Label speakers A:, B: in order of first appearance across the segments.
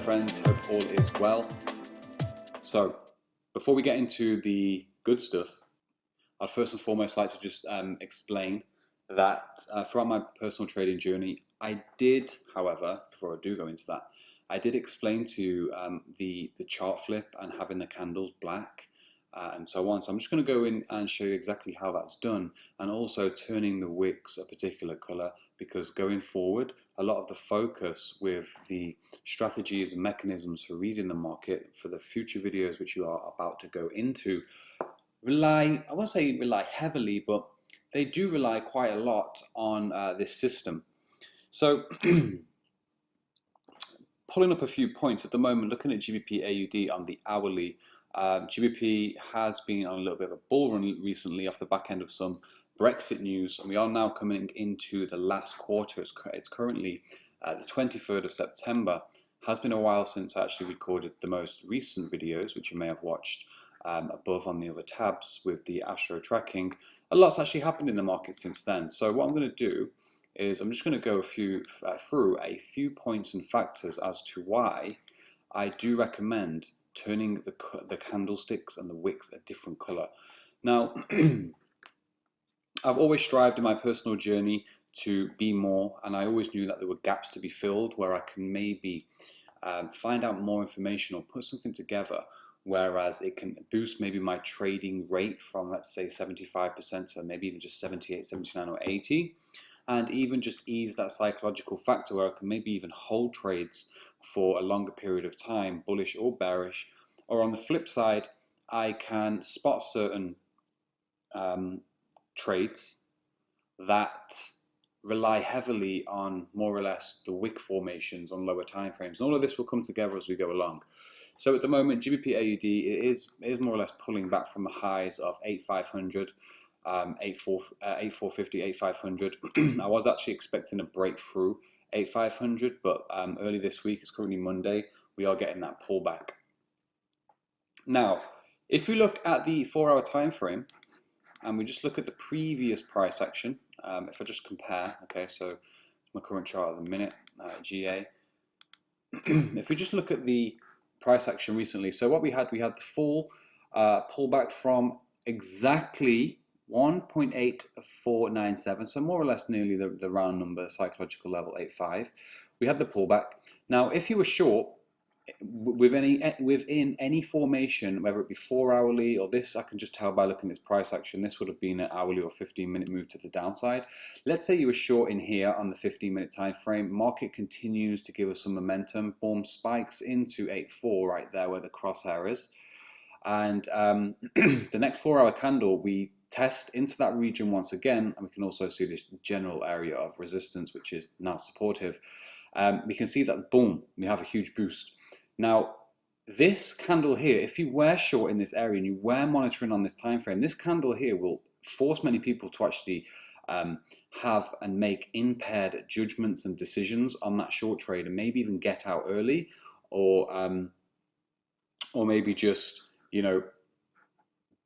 A: friends, hope all is well. So before we get into the good stuff, I'd first and foremost like to just explain that throughout my personal trading journey, I did, however, before I do go into that, I did explain to you the chart flip and having the candles black and so on. So I'm just going to go in and show you exactly how that's done, and also turning the wicks a particular color, because going forward, a lot of the focus with the strategies and mechanisms for reading the market for the future videos which you are about to go into rely, I won't say rely heavily, but they do rely quite a lot on this system. So pulling up a few points at the moment, looking at GBP AUD on the hourly, GBP has been on a little bit of a bull run recently off the back end of some Brexit news, and we are now coming into the last quarter. It's currently the 23rd of September. Has been a while since I actually recorded the most recent videos, which you may have watched above on the other tabs with the Astro tracking. A lot's actually happened in the market since then. So what I'm going to do is I'm just going to go through a few points and factors as to why I do recommend turning the candlesticks and the wicks a different color. Now, I've always strived in my personal journey to be more, and I always knew that there were gaps to be filled where I can maybe find out more information or put something together, whereas it can boost maybe my trading rate from, let's say, 75% to maybe even just 78, 79 or 80, and even just ease that psychological factor where I can maybe even hold trades for a longer period of time, bullish or bearish. Or on the flip side, I can spot certain trades that rely heavily on more or less the wick formations on lower time frames. And all of this will come together as we go along. So at the moment, GBP AUD is more or less pulling back from the highs of 8,500, 8,450, 8,500. I was actually expecting a breakthrough 8,500, but early this week, it's currently Monday, we are getting that pullback. Now, if we look at the 4-hour time frame, and we just look at the previous price action, if I just compare, okay, so my current chart at the minute, GA. If we just look at the price action recently, so what we had the full pullback from exactly 1.8497, so more or less nearly the round number, psychological level 85. We had the pullback. Now, if you were short within any formation, whether it be 4-hourly or this, I can just tell by looking at this price action, this would have been an hourly or 15-minute move to the downside. Let's say you were short in here on the 15-minute time frame, market continues to give us some momentum, boom, spikes into 8.4 right there where the crosshair is, and the next 4-hour candle, we test into that region once again, and we can also see this general area of resistance, which is now supportive. We can see that, boom, we have a huge boost. Now, this candle here, if you were short in this area and you were monitoring on this time frame, this candle here will force many people to actually have and make impaired judgments and decisions on that short trade, and maybe even get out early, or maybe just, you know,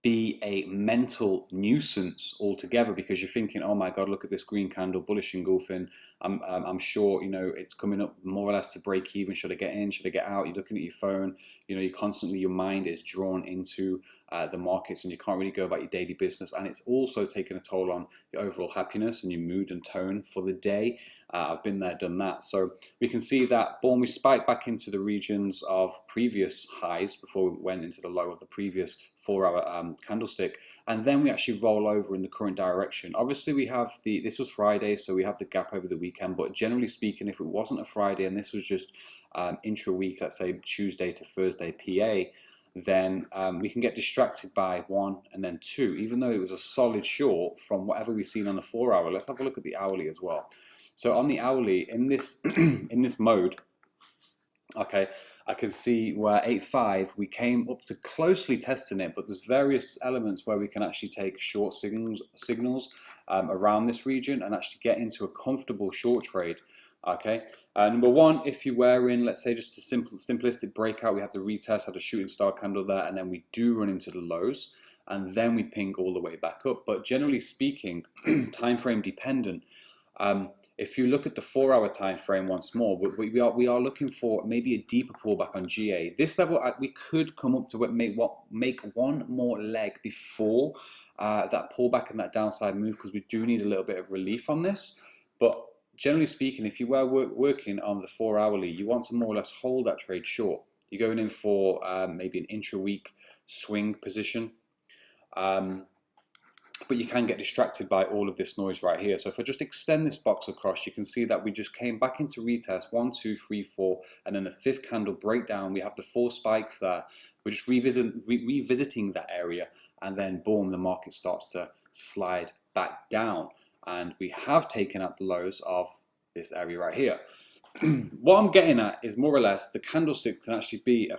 A: be a mental nuisance altogether, because you're thinking, oh my god, look at this green candle, bullish engulfing, I'm sure, you know, it's coming up more or less to break even. Should I get in, should I get out? You're looking at your phone, you know, you constantly, your mind is drawn into the markets, and you can't really go about your daily business, and it's also taking a toll on your overall happiness and your mood and tone for the day. I've been there, done that. So we can see that, boom, we spiked back into the regions of previous highs before we went into the low of the previous 4-hour candlestick, and then we actually roll over in the current direction. Obviously, we have this was Friday, so we have the gap over the weekend, but generally speaking, if it wasn't a Friday and this was just intra-week, let's say Tuesday to Thursday PA, then we can get distracted by 1 and then 2, even though it was a solid short from whatever we've seen on the 4-hour. Let's have a look at the hourly as well. So on the hourly, in this in this mode, okay, I can see where 8.5, we came up to closely testing it, but there's various elements where we can actually take short signals around this region and actually get into a comfortable short trade. Okay, number one, if you were in, let's say, just a simplistic breakout, we have the retest, had a shooting star candle there, and then we do run into the lows, and then we ping all the way back up. But generally speaking, time frame dependent, If you look at the 4-hour time frame once more, we are looking for maybe a deeper pullback on GA. This level, we could come up to make one more leg before that pullback and that downside move, because we do need a little bit of relief on this. But generally speaking, if you were working on the 4-hourly, you want to more or less hold that trade short. You're going in for maybe an intra-week swing position. But you can get distracted by all of this noise right here. So if I just extend this box across, you can see that we just came back into retest 1, 2, 3, 4, and then the 5th candle breakdown. We have the 4 spikes there. We're just revisiting that area, and then boom, the market starts to slide back down. And we have taken out the lows of this area right here. What I'm getting at is more or less the candlestick can actually be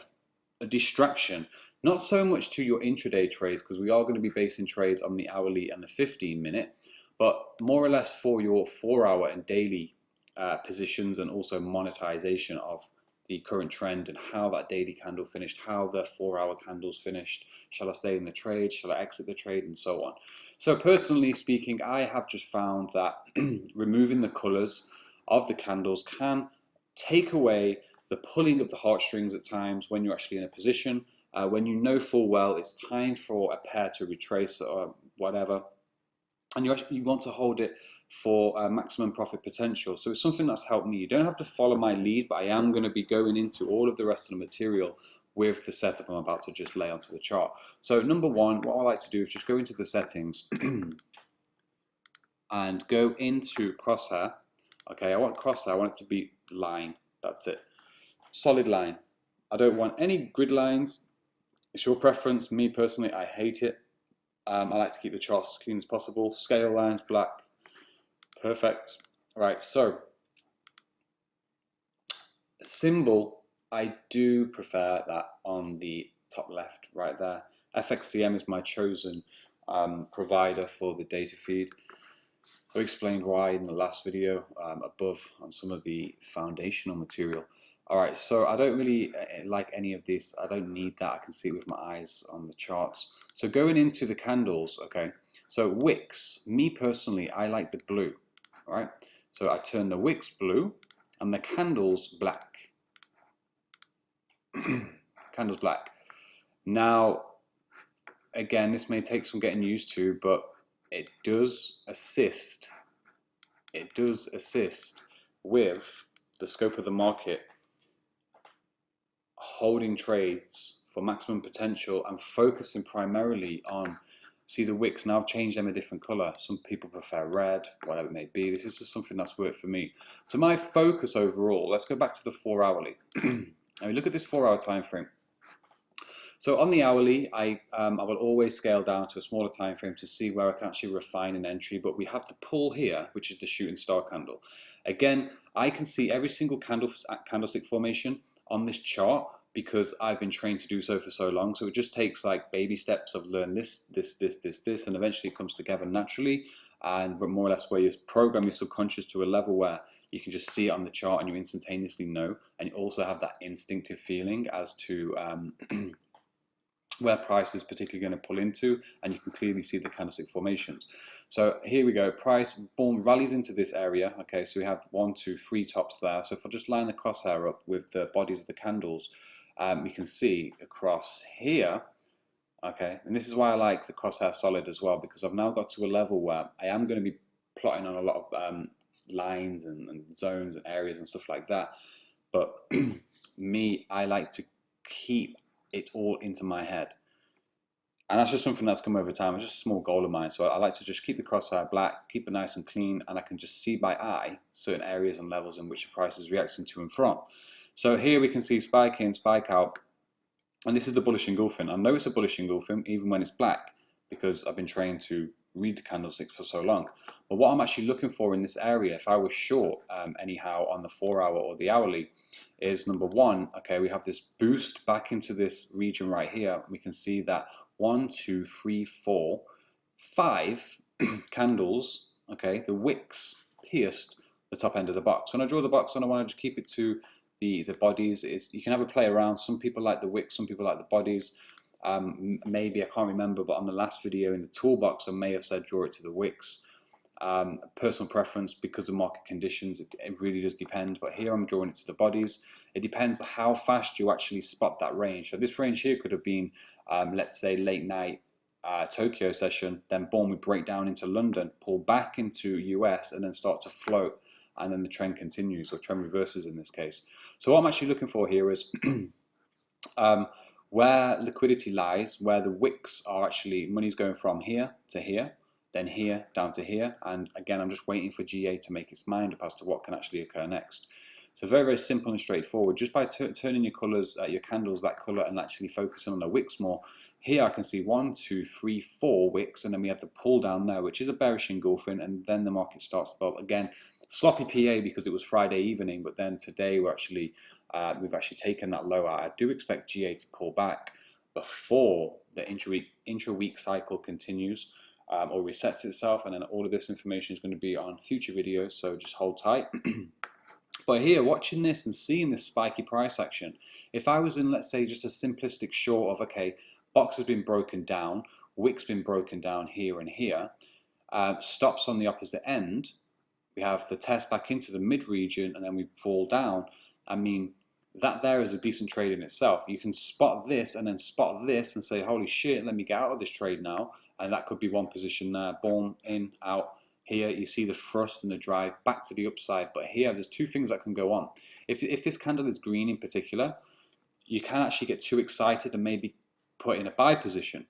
A: a distraction, not so much to your intraday trades, because we are going to be basing trades on the hourly and the 15-minute, but more or less for your 4-hour and daily positions, and also monetization of the current trend and how that daily candle finished, how the 4-hour candles finished. Shall I stay in the trade? Shall I exit the trade? And so on. So personally speaking, I have just found that removing the colors of the candles can take away the pulling of the heartstrings at times when you're actually in a position, when you know full well it's time for a pair to retrace or whatever, and you want to hold it for maximum profit potential. So it's something that's helped me. You don't have to follow my lead, but I am going to be going into all of the rest of the material with the setup I'm about to just lay onto the chart. So number one, what I like to do is just go into the settings and go into crosshair. Okay, I want crosshair, I want it to be line, that's it. Solid line. I don't want any grid lines. It's your preference. Me personally, I hate it. I like to keep the charts as clean as possible. Scale lines, black. Perfect. Right, so symbol, I do prefer that on the top left right there. FXCM is my chosen provider for the data feed. I explained why in the last video above on some of the foundational material. Alright, so I don't really like any of this. I don't need that. I can see it with my eyes on the charts. So going into the candles, okay, so wicks, me personally, I like the blue. Alright, so I turn the wicks blue and the candles black. Candles black. Now, again, this may take some getting used to, but it does assist. It does assist with the scope of the market, holding trades for maximum potential and focusing primarily on, see the wicks, now I've changed them a different color. Some people prefer red, whatever it may be. This is just something that's worked for me. So my focus overall, let's go back to the 4-hourly. Now we look at this 4-hour time frame. So on the hourly, I will always scale down to a smaller time frame to see where I can actually refine an entry, but we have the pull here, which is the shooting star candle. Again, I can see every single candlestick formation on this chart because I've been trained to do so for so long. So it just takes like baby steps of learn this, and eventually it comes together naturally. But more or less where you program your subconscious to a level where you can just see it on the chart and you instantaneously know, and you also have that instinctive feeling as to where price is particularly going to pull into, and you can clearly see the candlestick formations. So here we go, price boom rallies into this area. Okay, so we have 1, 2, 3 tops there. So if I just line the crosshair up with the bodies of the candles, we can see across here. Okay, and this is why I like the crosshair solid as well, because I've now got to a level where I am going to be plotting on a lot of lines and zones and areas and stuff like that. But me, I like to keep it all into my head, and that's just something that's come over time. It's just a small goal of mine, so I like to just keep the crosshair black, keep it nice and clean, and I can just see by eye certain areas and levels in which the price is reacting to and from. So here we can see spike in, spike out, and this is the bullish engulfing. I know it's a bullish engulfing even when it's black, because I've been trained to read the candlesticks for so long. But what I'm actually looking for in this area, if I was short anyhow on the 4-hour or the hourly, is number one, okay, we have this boost back into this region right here. We can see that 1, 2, 3, 4, 5 candles, okay, the wicks pierced the top end of the box. When I draw the box and I want to just keep it to the bodies, you can have a play around. Some people like the wicks, some people like the bodies. Maybe, I can't remember, but on the last video in the toolbox I may have said draw it to the wicks. Personal preference, because of market conditions, it really does depend. But here I'm drawing it to the bodies. It depends how fast you actually spot that range. So this range here could have been, let's say, late night Tokyo session, then boom, we break down into London, pull back into US, and then start to float, and then the trend continues, or trend reverses in this case. So what I'm actually looking for here is where liquidity lies, where the wicks are actually, money's going from here to here, then here down to here, and again I'm just waiting for GA to make its mind up as to what can actually occur next. So very, very simple and straightforward. Just by turning your colors, your candles that color, and actually focusing on the wicks more. Here I can see 1, 2, 3, 4 wicks, and then we have the pull down there, which is a bearish engulfing, and then the market starts to go again. Sloppy PA because it was Friday evening, but then today we've actually taken that low out. I do expect GA to pull back before the intra-week cycle continues or resets itself, and then all of this information is going to be on future videos, so just hold tight. But here, watching this and seeing this spiky price action, if I was in, let's say, just a simplistic short of, okay, box has been broken down, wick's been broken down here and here, stops on the opposite end, we have the test back into the mid region, and then we fall down. I mean, that there is a decent trade in itself. You can spot this and then spot this and say, holy shit, let me get out of this trade now. And that could be one position there, boom, in, out. Here you see the thrust and the drive back to the upside, but here there's two things that can go on. If this candle is green in particular, you can actually get too excited and maybe put in a buy position,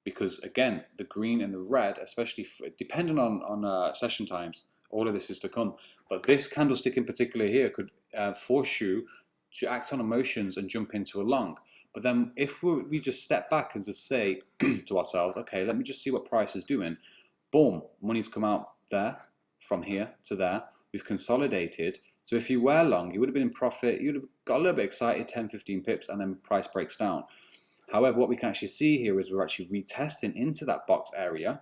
A: because again, the green and the red, especially depending on session times, all of this is to come. But this candlestick in particular here could force you to act on emotions and jump into a long. But then if we just step back and just say to ourselves, okay, let me just see what price is doing. Boom, money's come out there, from here to there. We've consolidated. So if you were long, you would have been in profit. You would have got a little bit excited, 10, 15 pips, and then price breaks down. However, what we can actually see here is we're actually retesting into that box area.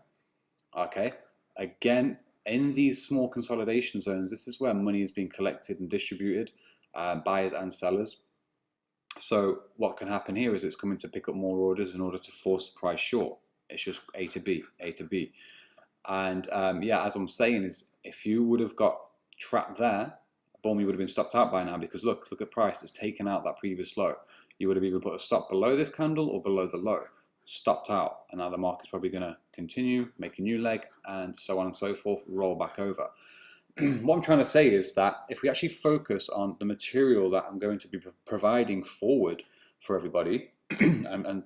A: Okay, again, in these small consolidation zones, this is where money is being collected and distributed, buyers and sellers. So what can happen here is it's coming to pick up more orders in order to force the price short. It's just A to B, A to B. And yeah, as I'm saying, is if you would have got trapped there, boom, you would have been stopped out by now, because look at price, it's taken out that previous low. You would have either put a stop below this candle or below the low, stopped out, and now the market's probably going to continue, make a new leg, and so on and so forth, roll back over. What I'm trying to say is that if we actually focus on the material that I'm going to be providing forward for everybody, and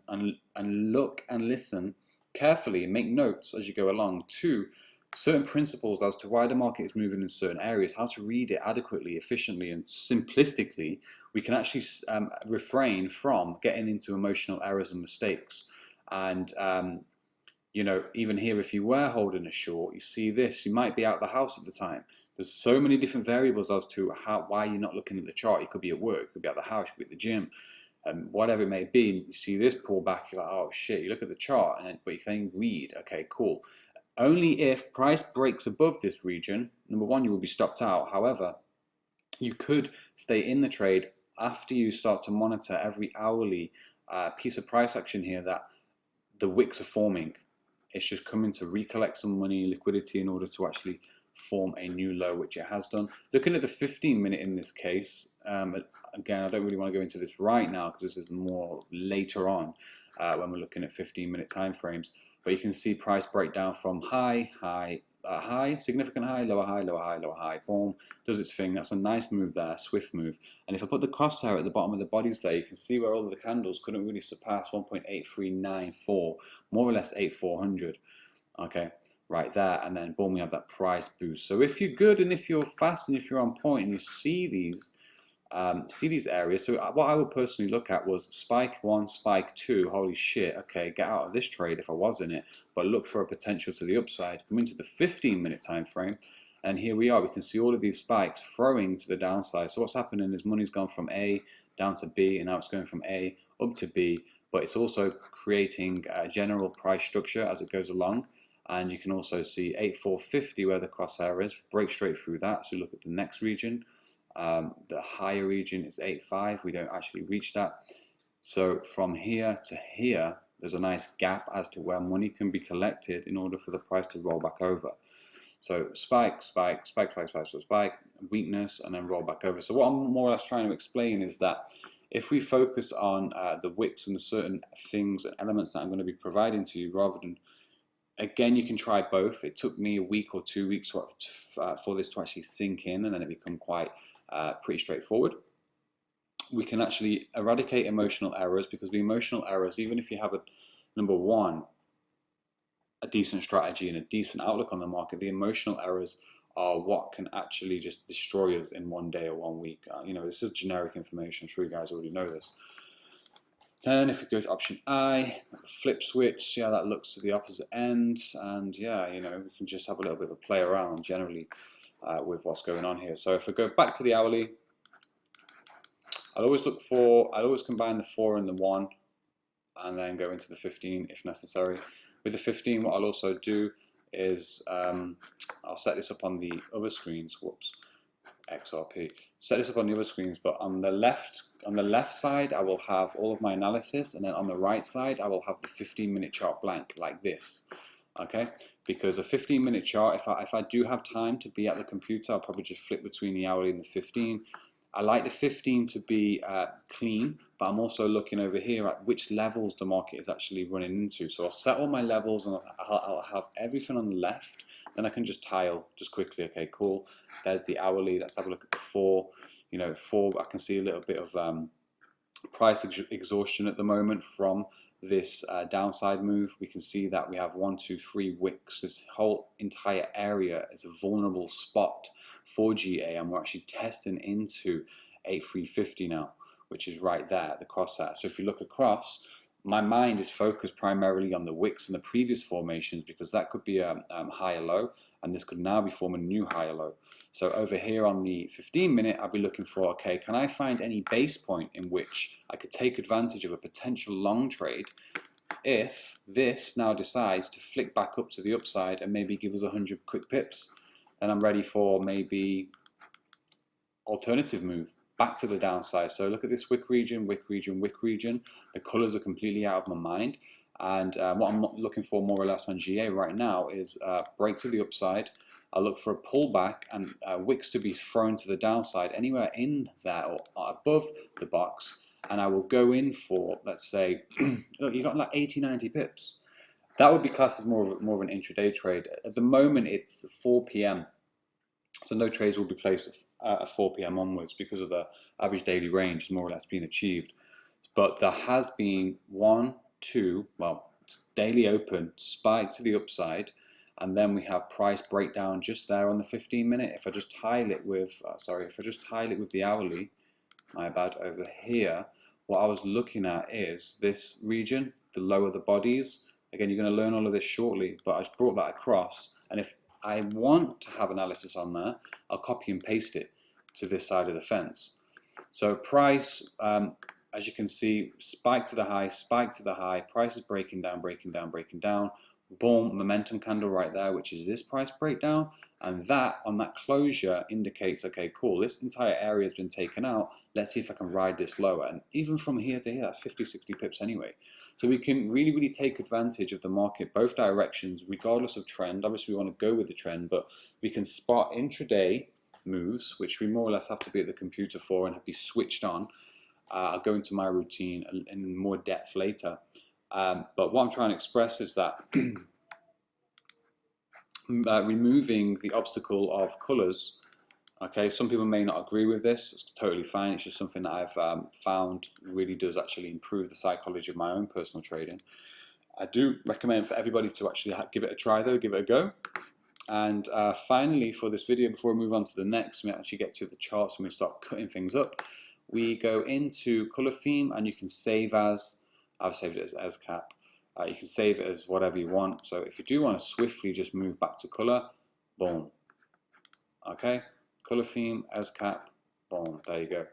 A: look and listen carefully and make notes as you go along to certain principles as to why the market is moving in certain areas, how to read it adequately, efficiently, and simplistically, we can actually refrain from getting into emotional errors and mistakes. And you know, even here, if you were holding a short, you see this, you might be out the house at the time. There's so many different variables as to why you're not looking at the chart. You could be at work, you could be at the house, you could be at the gym, whatever it may be. You see this pullback, you're like, oh shit, you look at the chart, and then, but you can read, okay, cool. Only if price breaks above this region, number one, you will be stopped out. However, you could stay in the trade after you start to monitor every hourly piece of price action here that the wicks are forming. It's just coming to recollect some money, liquidity, in order to actually form a new low, which it has done. Looking at the 15-minute in this case, again, I don't really want to go into this right now because this is more later on when we're looking at 15-minute time frames. But you can see price break down from high, significant high, lower high, lower high, lower high, boom, does its thing. That's a nice move there, swift move. And if I put the crosshair at the bottom of the bodies there, you can see where all of the candles couldn't really surpass 1.8394, more or less 8400. Okay, right there, and then boom, we have that price boost. So if you're good and if you're fast and if you're on point and you see these areas, so what I would personally look at was spike 1, spike 2, holy shit, okay, get out of this trade if I was in it, but look for a potential to the upside. Come into the 15-minute time frame, and here we are. We can see all of these spikes throwing to the downside. So what's happening is money's gone from A down to B, and now it's going from A up to B, but it's also creating a general price structure as it goes along. And you can also see 8450 where the crosshair is, break straight through that. So look at the next region. The higher region is 8.5. We don't actually reach that. So from here to here, there's a nice gap as to where money can be collected in order for the price to roll back over. So spike, spike, spike, spike, spike, spike, spike, weakness, and then roll back over. So what I'm more or less trying to explain is that if we focus on the wicks and the certain things and elements that I'm going to be providing to you, rather than, again, you can try both. It took me a week or 2 weeks for this to actually sink in, and then it become quite pretty straightforward. We can actually eradicate emotional errors, because the emotional errors, even if you have number one, a decent strategy and a decent outlook on the market, the emotional errors are what can actually just destroy us in 1 day or 1 week. You know, this is generic information. I'm sure you guys already know this. Then if we go to option I, flip switch, see how that looks to the opposite end, and yeah, you know, we can just have a little bit of a play around generally with what's going on here. So if we go back to the hourly, I'll always combine the 4 and the 1, and then go into the 15 if necessary. With the 15, what I'll also do is I'll set this up on the other screens. Whoops, XRP. Set this up on the other screens, but on the left side, I will have all of my analysis, and then on the right side, I will have the 15-minute chart blank like this. Okay, because a 15-minute chart, if I do have time to be at the computer, I'll probably just flip between the hourly and the 15. I like the 15 to be clean, but I'm also looking over here at which levels the market is actually running into. So I'll set all my levels, and I'll have everything on the left. Then I can just tile just quickly. Okay, cool. There's the hourly. Let's have a look at the 4. You know, 4. I can see a little bit of price exhaustion at the moment from this downside move. We can see that we have 1, 2, 3 wicks. This whole entire area is a vulnerable spot for GA, and we're actually testing into 8350 now, which is right there at the crosshair. So if you look across, my mind is focused primarily on the wicks and the previous formations, because that could be a higher low, and this could now be forming a new higher low. So over here on the 15-minute, I'll be looking for, okay, can I find any base point in which I could take advantage of a potential long trade if this now decides to flick back up to the upside and maybe give us 100 quick pips? Then I'm ready for maybe alternative move back to the downside. So look at this wick region, wick region, wick region. The colors are completely out of my mind. And what I'm looking for more or less on GA right now is break to the upside. I'll look for a pullback and wicks to be thrown to the downside anywhere in there or above the box. And I will go in for, let's say, look, you got like 80, 90 pips. That would be classed as more of an intraday trade. At the moment, it's 4 p.m. So no trades will be placed at 4 p.m. onwards, because of the average daily range more or less being achieved. But there has been 1, 2, well, it's daily open, spike to the upside, and then we have price breakdown just there on the 15-minute. If I just tile it with, the hourly, my bad, over here, what I was looking at is this region, the lower the bodies. Again, you're going to learn all of this shortly, but I just brought that across, and if I want to have analysis on there, I'll copy and paste it to this side of the fence. So price, as you can see, spike to the high, price is breaking down, breaking down, breaking down. Boom, momentum candle right there, which is this price breakdown, and that on that closure indicates, okay, cool, this entire area has been taken out. Let's see if I can ride this lower. And even from here to here, that's 50, 60 pips anyway. So we can really, really take advantage of the market both directions, regardless of trend. Obviously, we want to go with the trend, but we can spot intraday moves, which we more or less have to be at the computer for and have to be switched on. I'll go into my routine in more depth later. But what I'm trying to express is that removing the obstacle of colors, okay, some people may not agree with this, it's totally fine, it's just something that I've found really does actually improve the psychology of my own personal trading. I do recommend for everybody to actually give it a try though, give it a go. And finally for this video, before we move on to the next, we actually get to the charts and we start cutting things up, we go into color theme, and you can save as, I've saved it as cap. You can save it as whatever you want. So if you do want to swiftly just move back to color, boom. Okay, color theme as cap, boom. There you go.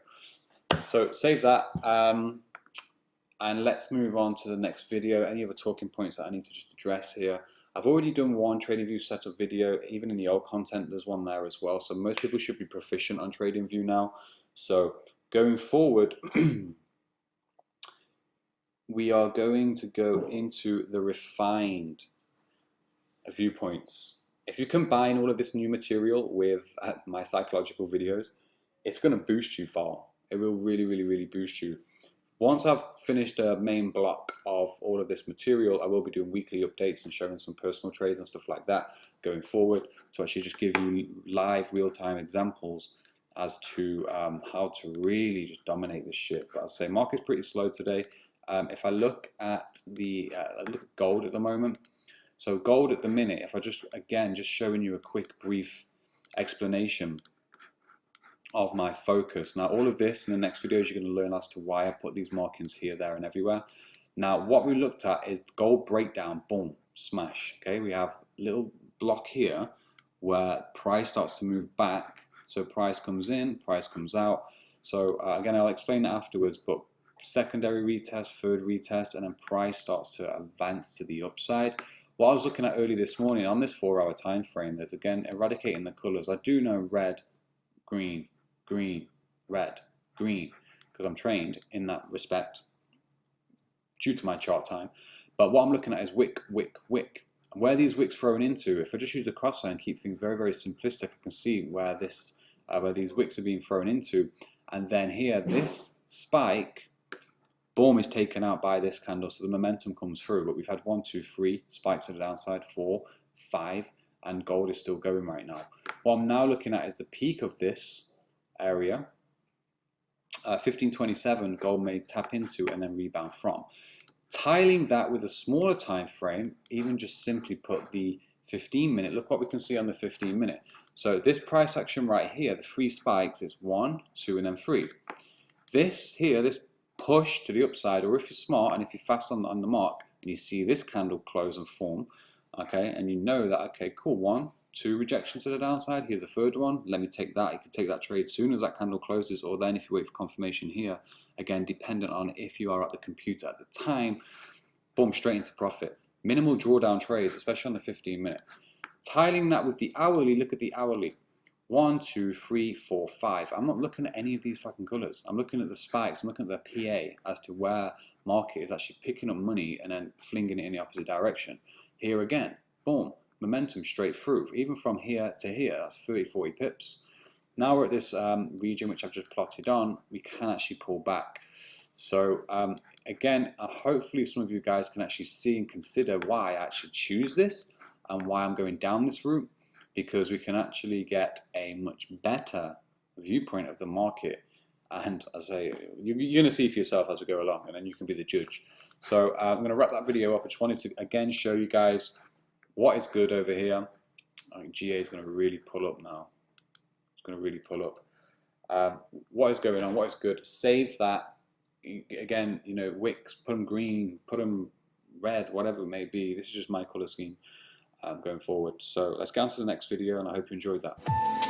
A: So save that, and let's move on to the next video. Any other talking points that I need to just address here? I've already done one TradingView setup video. Even in the old content, there's one there as well. So most people should be proficient on TradingView now. So going forward, we are going to go into the refined viewpoints. if you combine all of this new material with my psychological videos, it's going to boost you far. It will really, really, really boost you. Once I've finished a main block of all of this material, I will be doing weekly updates and showing some personal trades and stuff like that going forward, to actually just give you live, real-time examples as to how to really just dominate this shit. But I'll say market's pretty slow today. If I look at gold at the moment, so gold at the minute, if I just showing you a quick brief explanation of my focus. Now all of this in the next videos you're going to learn as to why I put these markings here, there and everywhere. Now what we looked at is gold breakdown, boom, smash. Okay, we have a little block here where price starts to move back. So price comes in, price comes out. So again, I'll explain that afterwards, but secondary retest, third retest, and then price starts to advance to the upside. What I was looking at early this morning on this 4 hour time frame, there's again eradicating the colors. I do know red, green, green, red, green, because I'm trained in that respect due to my chart time. But what I'm looking at is wick, wick, wick. And where these wicks thrown into, if I just use the cross line and keep things very, very simplistic, I can see where these wicks are being thrown into. And then here, this spike, boom, is taken out by this candle, so the momentum comes through. But we've had 1, 2, 3 spikes to the downside, 4, 5, and gold is still going right now. What I'm now looking at is the peak of this area, 1527, gold may tap into and then rebound from. Tiling that with a smaller time frame, even just simply put the 15-minute, look what we can see on the 15-minute. So this price action right here, the 3 spikes, is 1, 2, and then 3. This here, this push to the upside, or if you're smart and if you're fast on the mark and you see this candle close and form, okay, and you know that, okay, cool, 1, 2 rejections to the downside, here's a third one, let me take that. You can take that trade as soon as that candle closes, or then if you wait for confirmation here, again dependent on if you are at the computer at the time, boom, straight into profit. Minimal drawdown trades, especially on the 15-minute. Tiling that with the hourly, look at the hourly. 1, 2, 3, 4, 5. I'm not looking at any of these fucking colors. I'm looking at the spikes. I'm looking at the PA as to where market is actually picking up money and then flinging it in the opposite direction. Here again, boom, momentum straight through. Even from here to here, that's 30, 40 pips. Now we're at this region which I've just plotted on. We can actually pull back. So again, hopefully some of you guys can actually see and consider why I actually choose this and why I'm going down this route, because we can actually get a much better viewpoint of the market. And as I say, you're going to see for yourself as we go along, and then you can be the judge. So I'm going to wrap that video up. I just wanted to again show you guys what is good over here. I think GA is going to really pull up now. It's going to really pull up. What is going on? What is good? Save that. Again, you know, wicks, put them green, put them red, whatever it may be. This is just my color scheme going forward. So let's get on to the next video, and I hope you enjoyed that.